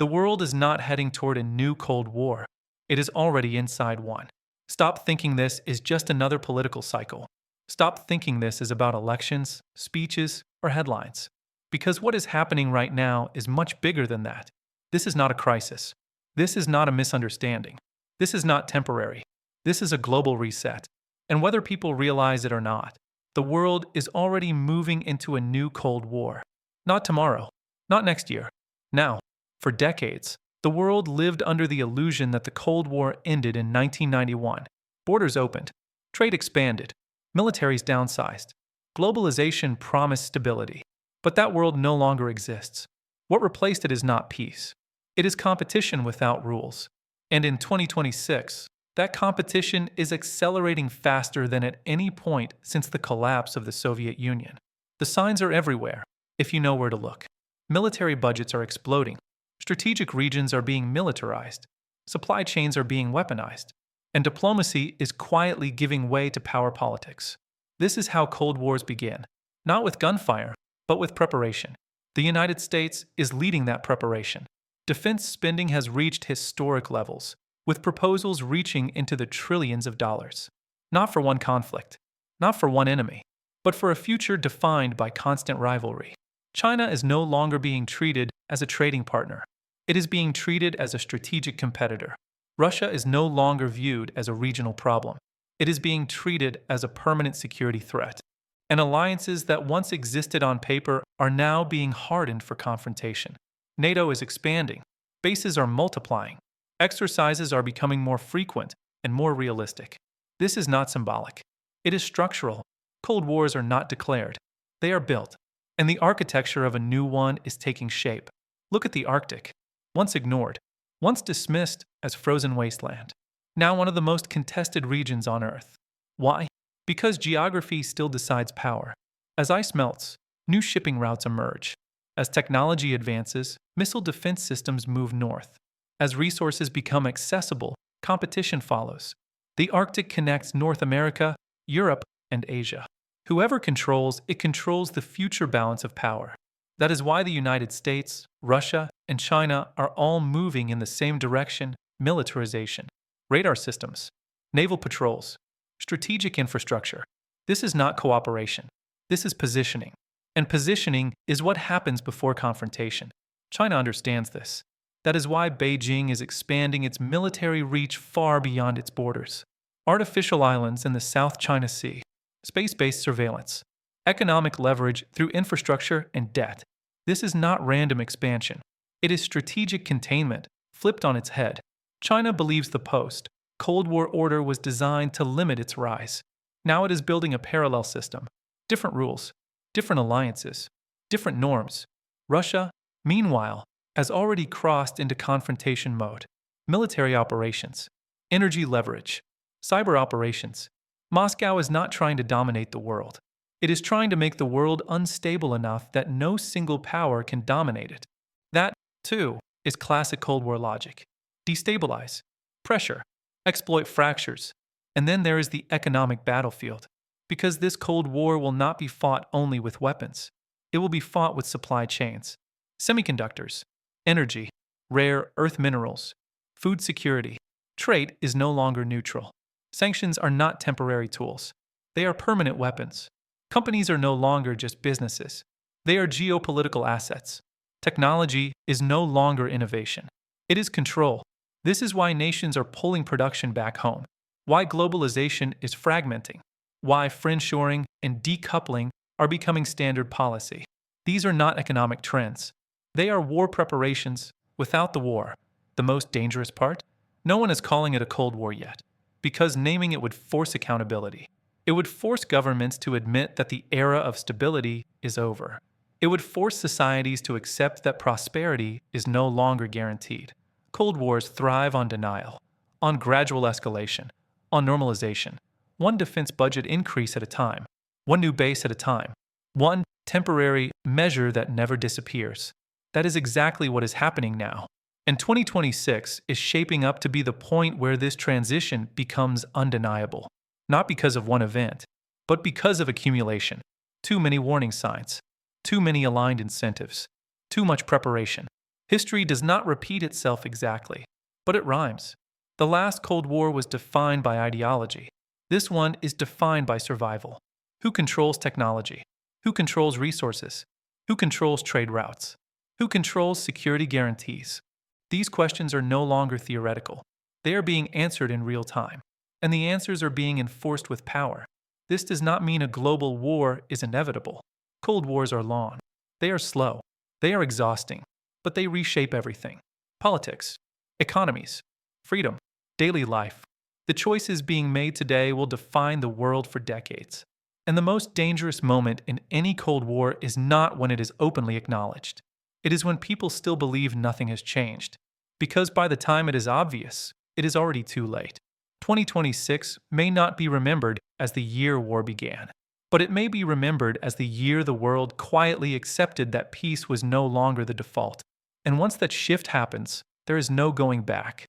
The world is not heading toward a new Cold War. It is already inside one. Stop thinking this is just another political cycle. Stop thinking this is about elections, speeches, or headlines. Because what is happening right now is much bigger than that. This is not a crisis. This is not a misunderstanding. This is not temporary. This is a global reset. And whether people realize it or not, the world is already moving into a new Cold War. Not tomorrow. Not next year. Now. For decades, the world lived under the illusion that the Cold War ended in 1991. Borders opened. Trade expanded. Militaries downsized. Globalization promised stability. But that world no longer exists. What replaced it is not peace. It is competition without rules. And in 2026, that competition is accelerating faster than at any point since the collapse of the Soviet Union. The signs are everywhere, if you know where to look. Military budgets are exploding. Strategic regions are being militarized. Supply chains are being weaponized. And diplomacy is quietly giving way to power politics. This is how Cold Wars begin. Not with gunfire, but with preparation. The United States is leading that preparation. Defense spending has reached historic levels, with proposals reaching into the trillions of dollars. Not for one conflict, not for one enemy, but for a future defined by constant rivalry. China is no longer being treated as a trading partner. It is being treated as a strategic competitor. Russia is no longer viewed as a regional problem. It is being treated as a permanent security threat. And alliances that once existed on paper are now being hardened for confrontation. NATO is expanding. Bases are multiplying. Exercises are becoming more frequent and more realistic. This is not symbolic. It is structural. Cold Wars are not declared. They are built. And the architecture of a new one is taking shape. Look at the Arctic. Once ignored, once dismissed as frozen wasteland. Now one of the most contested regions on Earth. Why? Because geography still decides power. As ice melts, new shipping routes emerge. As technology advances, missile defense systems move north. As resources become accessible, competition follows. The Arctic connects North America, Europe, and Asia. Whoever controls, it controls the future balance of power. That is why the United States, Russia, and China are all moving in the same direction: militarization. Radar systems, naval patrols, strategic infrastructure. This is not cooperation. This is positioning. And positioning is what happens before confrontation. China understands this. That is why Beijing is expanding its military reach far beyond its borders. Artificial islands in the South China Sea, space-based surveillance, economic leverage through infrastructure and debt. This is not random expansion. It is strategic containment, flipped on its head. China believes the post-Cold War order was designed to limit its rise. Now it is building a parallel system. Different rules, different alliances, different norms. Russia, meanwhile, has already crossed into confrontation mode. Military operations, energy leverage, cyber operations. Moscow is not trying to dominate the world. It is trying to make the world unstable enough that no single power can dominate it. That, too, is classic Cold War logic. Destabilize, pressure, exploit fractures. And then there is the economic battlefield. Because this Cold War will not be fought only with weapons. It will be fought with supply chains, semiconductors, energy, rare earth minerals, food security. Trade is no longer neutral. Sanctions are not temporary tools. They are permanent weapons. Companies are no longer just businesses. They are geopolitical assets. Technology is no longer innovation. It is control. This is why nations are pulling production back home. Why globalization is fragmenting. Why friendshoring and decoupling are becoming standard policy. These are not economic trends. They are war preparations without the war. The most dangerous part? No one is calling it a Cold War yet, because naming it would force accountability. It would force governments to admit that the era of stability is over. It would force societies to accept that prosperity is no longer guaranteed. Cold Wars thrive on denial, on gradual escalation, on normalization. One defense budget increase at a time, one new base at a time, one temporary measure that never disappears. That is exactly what is happening now. And 2026 is shaping up to be the point where this transition becomes undeniable. Not because of one event, but because of accumulation. Too many warning signs, too many aligned incentives, too much preparation. History does not repeat itself exactly, but it rhymes. The last Cold War was defined by ideology. This one is defined by survival. Who controls technology? Who controls resources? Who controls trade routes? Who controls security guarantees? These questions are no longer theoretical. They are being answered in real time, and the answers are being enforced with power. This does not mean a global war is inevitable. Cold wars are long. They are slow. They are exhausting, but they reshape everything. Politics, economies, freedom, daily life. The choices being made today will define the world for decades. And the most dangerous moment in any Cold War is not when it is openly acknowledged. It is when people still believe nothing has changed. Because by the time it is obvious, it is already too late. 2026 may not be remembered as the year war began, but it may be remembered as the year the world quietly accepted that peace was no longer the default. And once that shift happens, there is no going back.